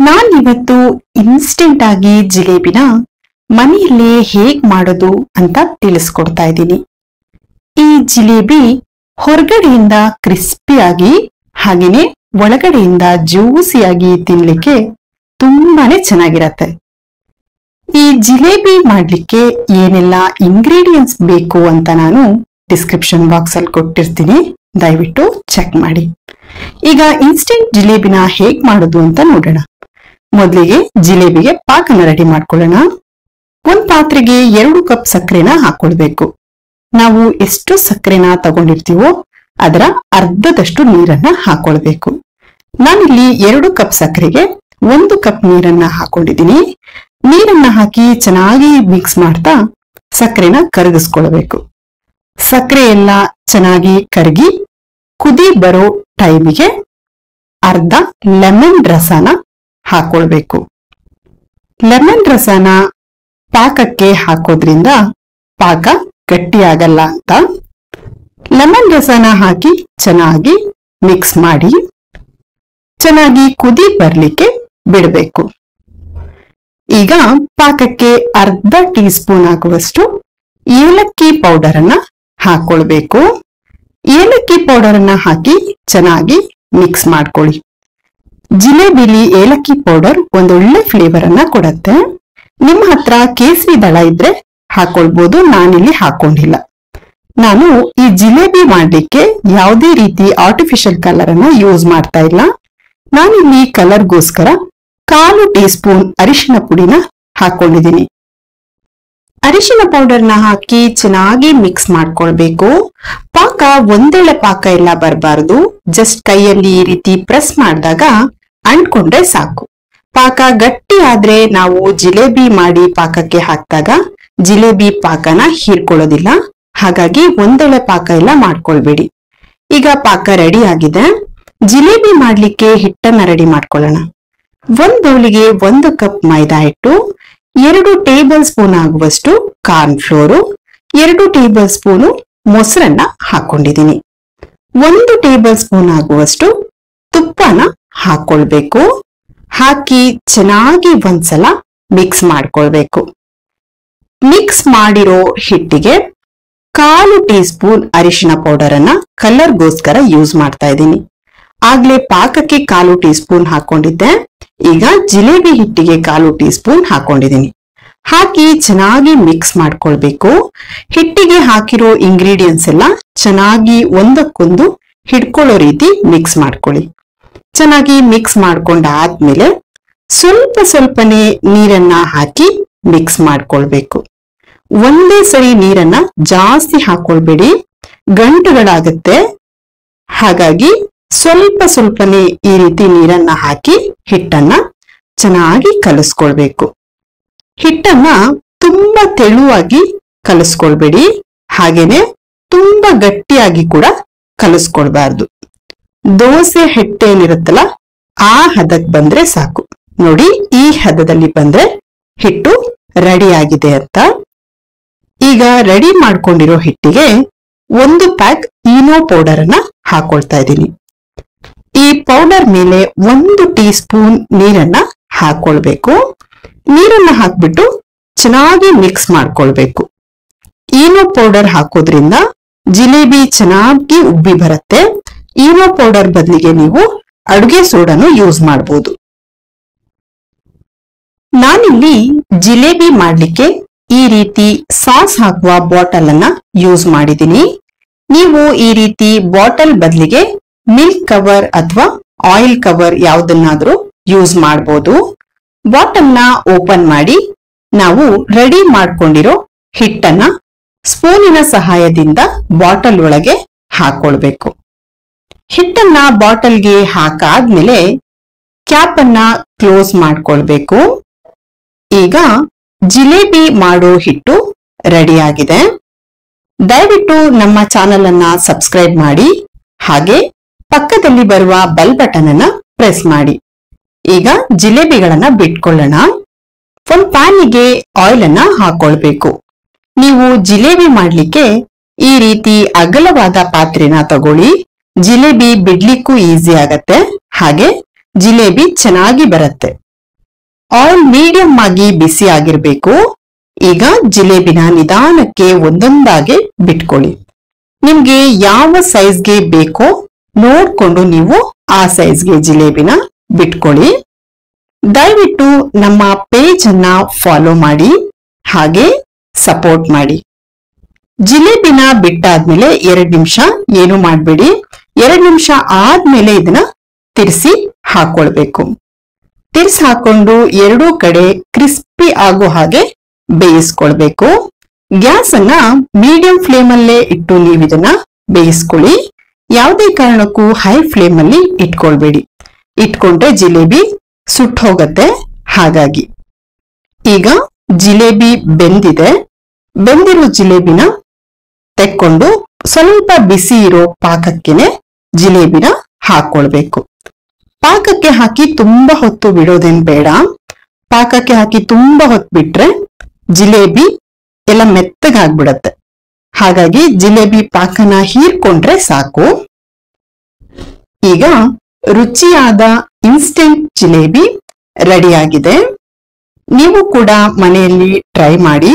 ನಾನಿವತ್ತು ಇನ್ಸ್ಟೆಂಟ್ ಆಗಿ ಜಿಲೇಬಿನ ಮನೆಯಲ್ಲೇ ಹೇಗ್ ಮಾಡೋದು ಅಂತ ತಿಳಿಸ್ಕೊಡ್ತಾ ಇದ್ದೀನಿ. ಈ ಜಿಲೇಬಿ ಹೊರಗಡೆಯಿಂದ ಕ್ರಿಸ್ಪಿಯಾಗಿ ಹಾಗೇನೆ ಒಳಗಡೆಯಿಂದ ಜ್ಯೂಸಿಯಾಗಿ ತಿನ್ಲಿಕ್ಕೆ ತುಂಬಾನೇ ಚೆನ್ನಾಗಿರತ್ತೆ. ಈ ಜಿಲೇಬಿ ಮಾಡ್ಲಿಕ್ಕೆ ಏನೆಲ್ಲ ಇಂಗ್ರೀಡಿಯೆಂಟ್ಸ್ ಬೇಕು ಅಂತ ನಾನು ಡಿಸ್ಕ್ರಿಪ್ಷನ್ ಬಾಕ್ಸ್ ಅಲ್ಲಿ ಕೊಟ್ಟಿರ್ತೀನಿ, ದಯವಿಟ್ಟು ಚೆಕ್ ಮಾಡಿ. ಈಗ ಇನ್ಸ್ಟೆಂಟ್ ಜಿಲೇಬಿನ ಹೇಗ್ ಮಾಡೋದು ಅಂತ ನೋಡೋಣ. ಮೊದಲಿಗೆ ಜಿಲೇಬಿಗೆ ಪಾಕನ ರೆಡಿ ಮಾಡ್ಕೊಳ್ಳೋಣ. ಒಂದ್ ಪಾತ್ರೆಗೆ 2 ಕಪ್ ಸಕ್ಕರೆನ ಹಾಕೊಳ್ಬೇಕು. ನಾವು ಎಷ್ಟು ಸಕ್ಕರೆನ ತಗೊಂಡಿರ್ತೀವೋ ಅದರ ಅರ್ಧದಷ್ಟು ನೀರನ್ನ ಹಾಕೊಳ್ಬೇಕು. ನಾನಿಲ್ಲಿ 2 ಕಪ್ ಸಕ್ಕರೆಗೆ 1 ಕಪ್ ನೀರನ್ನ ಹಾಕೊಂಡಿದ್ದೀನಿ. ನೀರನ್ನ ಹಾಕಿ ಚೆನ್ನಾಗಿ ಮಿಕ್ಸ್ ಮಾಡ್ತಾ ಸಕ್ಕರೆನ ಕರಗಿಸ್ಕೊಳ್ಬೇಕು. ಸಕ್ಕರೆ ಎಲ್ಲ ಚೆನ್ನಾಗಿ ಕರಗಿ ಕುದಿ ಬರೋ ಟೈಮಿಗೆ ಅರ್ಧ ಲೆಮನ್ ರಸನ ಹಾಕೊಳ್ಬೇಕು. ಲೆಮನ್ ರಸನ ಪಾಕಕ್ಕೆ ಹಾಕೋದ್ರಿಂದ ಪಾಕ ಗಟ್ಟಿಯಾಗಲ್ಲ ಅಂತ ಲೆಮನ್ ರಸನ ಹಾಕಿ ಚೆನ್ನಾಗಿ ಮಿಕ್ಸ್ ಮಾಡಿ ಚೆನ್ನಾಗಿ ಕುದಿ ಬರ್ಲಿಕ್ಕೆ ಬಿಡಬೇಕು. ಈಗ ಪಾಕಕ್ಕೆ ಅರ್ಧ ಟೀ ಸ್ಪೂನ್ ಆಗುವಷ್ಟು ಏಲಕ್ಕಿ ಪೌಡರ್ ಅನ್ನ ಹಾಕೊಳ್ಬೇಕು. ಏಲಕ್ಕಿ ಪೌಡರ್ ಅನ್ನ ಹಾಕಿ ಚೆನ್ನಾಗಿ ಮಿಕ್ಸ್ ಮಾಡ್ಕೊಳ್ಳಿ. ಜಿಲೇಬಿಲಿ ಏಲಕ್ಕಿ ಪೌಡರ್ ಒಂದೊಳ್ಳೆ ಫ್ಲೇವರ್ ಅನ್ನ ಕೊಡತ್ತೆ. ನಿಮ್ಮ ಹತ್ರ ಕೇಸರಿ ದಳ ಇದ್ರೆ ಹಾಕೊಳ್ಬಹುದು, ನಾನಿಲ್ಲಿ ಹಾಕೊಂಡಿಲ್ಲ. ನಾನು ಈ ಜಿಲೇಬಿ ಮಾಡ್ಲಿಕ್ಕೆ ಯಾವುದೇ ರೀತಿ ಆರ್ಟಿಫಿಷಿಯಲ್ ಕಲರ್ ಅನ್ನ ಯೂಸ್ ಮಾಡ್ತಾ ಇಲ್ಲ. ನಾನಿಲ್ಲಿ ಕಲರ್ಗೋಸ್ಕರ 1/4 ಟೀ ಸ್ಪೂನ್ ಅರಿಶಿನ ಪುಡಿನ ಹಾಕೊಂಡಿದ್ದೀನಿ. ಅರಿಶಿನ ಪೌಡರ್ನ ಹಾಕಿ ಚೆನ್ನಾಗಿ ಮಿಕ್ಸ್ ಮಾಡ್ಕೊಳ್ಬೇಕು. ಪಾಕ ಒಂದೇಳೆ ಪಾಕ ಎಲ್ಲ ಬರಬಾರದು. ಜಸ್ಟ್ ಕೈಯಲ್ಲಿ ಈ ರೀತಿ ಪ್ರೆಸ್ ಮಾಡಿದಾಗ ಅಂಟ್ಕೊಂಡ್ರೆ ಸಾಕು. ಪಾಕ ಗಟ್ಟಿ ಆದ್ರೆ ನಾವು ಜಿಲೇಬಿ ಮಾಡಿ ಪಾಕಕ್ಕೆ ಹಾಕಿದಾಗ ಜಿಲೇಬಿ ಪಾಕನ ಹೀರ್ಕೊಳ್ಳೋದಿಲ್ಲ. ಹಾಗಾಗಿ ಒಂದೇಳೆ ಪಾಕ ಎಲ್ಲ ಮಾಡ್ಕೊಳ್ಬೇಡಿ. ಈಗ ಪಾಕ ರೆಡಿ ಆಗಿದೆ. ಜಿಲೇಬಿ ಮಾಡ್ಲಿಕ್ಕೆ ಹಿಟ್ಟನ್ನ ರೆಡಿ ಮಾಡ್ಕೊಳ್ಳೋಣ. 1 ಬೌಲಿಗೆ 1 ಕಪ್ ಮೈದಾ ಹಿಟ್ಟು, 2 ಟೇಬಲ್ ಸ್ಪೂನ್ ಆಗುವಷ್ಟು ಕಾರ್ನ್ ಫ್ಲೋರು, 2 ಟೇಬಲ್ ಸ್ಪೂನು ಮೊಸರನ್ನ ಹಾಕೊಂಡಿದ್ದೀನಿ. 1 ಟೇಬಲ್ ಸ್ಪೂನ್ ಆಗುವಷ್ಟು ತುಪ್ಪನ ಹಾಕೊಳ್ಬೇಕು. ಹಾಕಿ ಚೆನ್ನಾಗಿ ಒಂದ್ಸಲ ಮಿಕ್ಸ್ ಮಾಡ್ಕೊಳ್ಬೇಕು. ಮಿಕ್ಸ್ ಮಾಡಿರೋ ಹಿಟ್ಟಿಗೆ 1/4 ಟೀ ಸ್ಪೂನ್ ಅರಿಶಿನ ಪೌಡರ್ ಅನ್ನ ಕಲರ್ಗೋಸ್ಕರ ಯೂಸ್ ಮಾಡ್ತಾ ಇದ್ದೀನಿ. ಆಗ್ಲೇ ಪಾಕಕ್ಕೆ 1/4 ಟೀ ಸ್ಪೂನ್ ಹಾಕೊಂಡಿದ್ದೆ. ಈಗ ಜಿಲೇಬಿ ಹಿಟ್ಟಿಗೆ 1/4 ಟೀ ಸ್ಪೂನ್ ಹಾಕೊಂಡಿದ್ದೀನಿ. ಹಾಕಿ ಚೆನ್ನಾಗಿ ಮಿಕ್ಸ್ ಮಾಡ್ಕೊಳ್ಬೇಕು. ಹಿಟ್ಟಿಗೆ ಹಾಕಿರೋ ಇಂಗ್ರೀಡಿಯೆಂಟ್ಸ್ ಎಲ್ಲ ಚೆನ್ನಾಗಿ ಒಂದಕ್ಕೊಂದು ಹಿಡ್ಕೊಳ್ಳೋ ರೀತಿ ಮಿಕ್ಸ್ ಮಾಡ್ಕೊಳ್ಳಿ. ಚೆನ್ನಾಗಿ ಮಿಕ್ಸ್ ಮಾಡ್ಕೊಂಡಾದ್ಮೇಲೆ ಸ್ವಲ್ಪ ಸ್ವಲ್ಪನೇ ನೀರನ್ನ ಹಾಕಿ ಮಿಕ್ಸ್ ಮಾಡ್ಕೊಳ್ಬೇಕು. ಒಂದೇ ಸರಿ ನೀರನ್ನ ಜಾಸ್ತಿ ಹಾಕೊಳ್ಬೇಡಿ, ಗಂಟುಗಳಾಗತ್ತೆ. ಹಾಗಾಗಿ ಸ್ವಲ್ಪ ಸ್ವಲ್ಪನೇ ಈ ರೀತಿ ನೀರನ್ನ ಹಾಕಿ ಹಿಟ್ಟನ್ನ ಚೆನ್ನಾಗಿ ಕಲಿಸ್ಕೊಳ್ಬೇಕು. ಹಿಟ್ಟನ್ನ ತುಂಬಾ ತೆಳುವಾಗಿ ಕಲಿಸ್ಕೊಳ್ಬೇಡಿ, ಹಾಗೇನೆ ತುಂಬಾ ಗಟ್ಟಿಯಾಗಿ ಕೂಡ ಕಲಿಸ್ಕೊಳ್ಬಾರ್ದು. ದೋಸೆ ಹಿಟ್ಟೇನಿರುತ್ತಲ್ಲ ಆ ಹದಕ್ಕೆ ಬಂದ್ರೆ ಸಾಕು. ನೋಡಿ, ಈ ಹದದಲ್ಲಿ ಬಂದ್ರೆ ಹಿಟ್ಟು ರೆಡಿ ಆಗಿದೆ ಅಂತ. ಈಗ ರೆಡಿ ಮಾಡ್ಕೊಂಡಿರೋ ಹಿಟ್ಟಿಗೆ 1 ಪ್ಯಾಕ್ ಈನೋ ಪೌಡರ್ ಅನ್ನ ಹಾಕೊಳ್ತಾ ಇದ್ದೀನಿ. ಈ ಪೌಡರ್ ಮೇಲೆ 1 ಟೀ ಸ್ಪೂನ್ ನೀರನ್ನ ಹಾಕೊಳ್ಬೇಕು. ನೀರನ್ನ ಹಾಕ್ಬಿಟ್ಟು ಚೆನ್ನಾಗಿ ಮಿಕ್ಸ್ ಮಾಡ್ಕೊಳ್ಬೇಕು. ಈನೋ ಪೌಡರ್ ಹಾಕೋದ್ರಿಂದ ಜಿಲೇಬಿ ಚೆನ್ನಾಗಿ ಉಬ್ಬಿ ಬರುತ್ತೆ. ಈನೋ ಪೌಡರ್ ಬದಲಿಗೆ ನೀವು ಅಡುಗೆ ಸೋಡಾನು ಯೂಸ್ ಮಾಡಬಹುದು. ನಾನಿಲ್ಲಿ ಜಿಲೇಬಿ ಮಾಡ್ಲಿಕ್ಕೆ ಈ ರೀತಿ ಸಾಸ್ ಹಾಕುವ ಬಾಟಲ್ ಅನ್ನ ಯೂಸ್ ಮಾಡಿದ್ದೀನಿ. ನೀವು ಈ ರೀತಿ ಬಾಟಲ್ ಬದಲಿಗೆ ಮಿಲ್ಕ್ ಕವರ್ ಅಥವಾ ಆಯಿಲ್ ಕವರ್ ಯಾವುದನ್ನಾದ್ರೂ ಯೂಸ್ ಮಾಡಬಹುದು. ಬಾಟಲ್ನ ಓಪನ್ ಮಾಡಿ ನಾವು ರೆಡಿ ಮಾಡ್ಕೊಂಡಿರೋ ಹಿಟ್ಟನ್ನ ಸ್ಪೂನಿನ ಸಹಾಯದಿಂದ ಬಾಟಲ್ ಒಳಗೆ ಹಾಕೊಳ್ಬೇಕು. ಹಿಟ್ಟನ್ನ ಬಾಟಲ್ಗೆ ಹಾಕಾದ್ಮೇಲೆ ಕ್ಯಾಪ್ ಅನ್ನ ಕ್ಲೋಸ್ ಮಾಡ್ಕೊಳ್ಬೇಕು. ಈಗ ಜಿಲೇಬಿ ಮಾಡೋ ಹಿಟ್ಟು ರೆಡಿ ಆಗಿದೆ. ದಯವಿಟ್ಟು ನಮ್ಮ ಚಾನೆಲ್ ಅನ್ನ ಸಬ್ಸ್ಕ್ರೈಬ್ ಮಾಡಿ, ಹಾಗೆ ಪಕ್ಕದಲ್ಲಿ ಬರುವ ಬೆಲ್ ಬಟನ್ ಅನ್ನ ಪ್ರೆಸ್ ಮಾಡಿ. ಈಗ ಜಿಲೇಬಿಗಳನ್ನ ಬಿಟ್ಕೊಳ್ಳೋಣ. ಒಂದು ಪ್ಯಾನಿಗೆ ಆಯಿಲ್ ಅನ್ನ ಹಾಕೊಳ್ಬೇಕು. ನೀವು ಜಿಲೇಬಿ ಮಾಡ್ಲಿಕ್ಕೆ ಈ ರೀತಿ ಅಗಲವಾದ ಪಾತ್ರೆನ ತಗೊಳ್ಳಿ. ಜಿಲೇಬಿ ಬಿಡ್ಲಿಕ್ಕೂ ಈಸಿ ಆಗತ್ತೆ, ಹಾಗೆ ಜಿಲೇಬಿ ಚೆನ್ನಾಗಿ ಬರುತ್ತೆ. ಆಯಿಲ್ ಮೀಡಿಯಂ ಆಗಿ ಬಿಸಿ ಆಗಿರ್ಬೇಕು. ಈಗ ಜಿಲೇಬಿನ ನಿಧಾನಕ್ಕೆ ಒಂದೊಂದಾಗಿ ಬಿಟ್ಕೊಳ್ಳಿ. ನಿಮ್ಗೆ ಯಾವ ಸೈಜ್ಗೆ ಬೇಕೋ ನೋಡ್ಕೊಂಡು ನೀವು ಆ ಸೈಜ್ಗೆ ಜಿಲೇಬಿನ ಬಿಟ್ಕೊಳ್ಳಿ. ದಯವಿಟ್ಟು ನಮ್ಮ ಪೇಜ್ ಅನ್ನ ಫಾಲೋ ಮಾಡಿ, ಹಾಗೆ ಸಪೋರ್ಟ್ ಮಾಡಿ. ಜಿಲೇಬಿನ ಬಿಟ್ಟಾದ್ಮೇಲೆ 2 ನಿಮಿಷ ಏನು ಮಾಡ್ಬೇಡಿ. 2 ನಿಮಿಷ ಆದ್ಮೇಲೆ ಇದನ್ನ ತಿರ್ಸಿ ಹಾಕೊಳ್ಬೇಕು. ತಿರ್ಸಿ ಹಾಕೊಂಡು ಎರಡೂ ಕಡೆ ಕ್ರಿಸ್ಪಿ ಆಗೋ ಹಾಗೆ ಬೇಯಿಸ್ಕೊಳ್ಬೇಕು. ಗ್ಯಾಸ್ ಅನ್ನ ಮೀಡಿಯಂ ಫ್ಲೇಮ್ ಅಲ್ಲೇ ಇಟ್ಟು ನೀವು ಇದನ್ನ ಬೇಯಿಸ್ಕೊಳ್ಳಿ. ಯಾವುದೇ ಕಾರಣಕ್ಕೂ ಹೈ ಫ್ಲೇಮ್ ಅಲ್ಲಿ ಇಟ್ಕೊಳ್ಬೇಡಿ. ಇಟ್ಕೊಂಡ್ರೆ ಜಿಲೇಬಿ ಸುಟ್ಟು ಹೋಗತ್ತೆ. ಹಾಗಾಗಿ ಈಗ ಜಿಲೇಬಿ ಬೆಂದಿದೆ. ಬೆಂದಿರೋ ಜಿಲೇಬಿನ ತೆಕ್ಕೊಂಡು ಸ್ವಲ್ಪ ಬಿಸಿ ಇರೋ ಪಾಕಕ್ಕೆನೆ ಜಿಲೇಬಿನ ಹಾಕೊಳ್ಬೇಕು. ಪಾಕಕ್ಕೆ ಹಾಕಿ ತುಂಬಾ ಹೊತ್ತು ಬಿಡೋದೇನ್ ಬೇಡ. ಪಾಕಕ್ಕೆ ಹಾಕಿ ತುಂಬಾ ಹೊತ್ತು ಬಿಟ್ರೆ ಜಿಲೇಬಿ ಎಲ್ಲ ಮೆತ್ತಗಾಗ್ಬಿಡತ್ತೆ. ಹಾಗಾಗಿ ಜಿಲೇಬಿ ಪಾಕನ ಹೀರ್ಕೊಂಡ್ರೆ ಸಾಕು. ಈಗ ರುಚಿಯಾದ ಇನ್ಸ್ಟೆಂಟ್ ಜಿಲೇಬಿ ರೆಡಿ ಆಗಿದೆ. ನೀವು ಕೂಡ ಮನೆಯಲ್ಲಿ ಟ್ರೈ ಮಾಡಿ.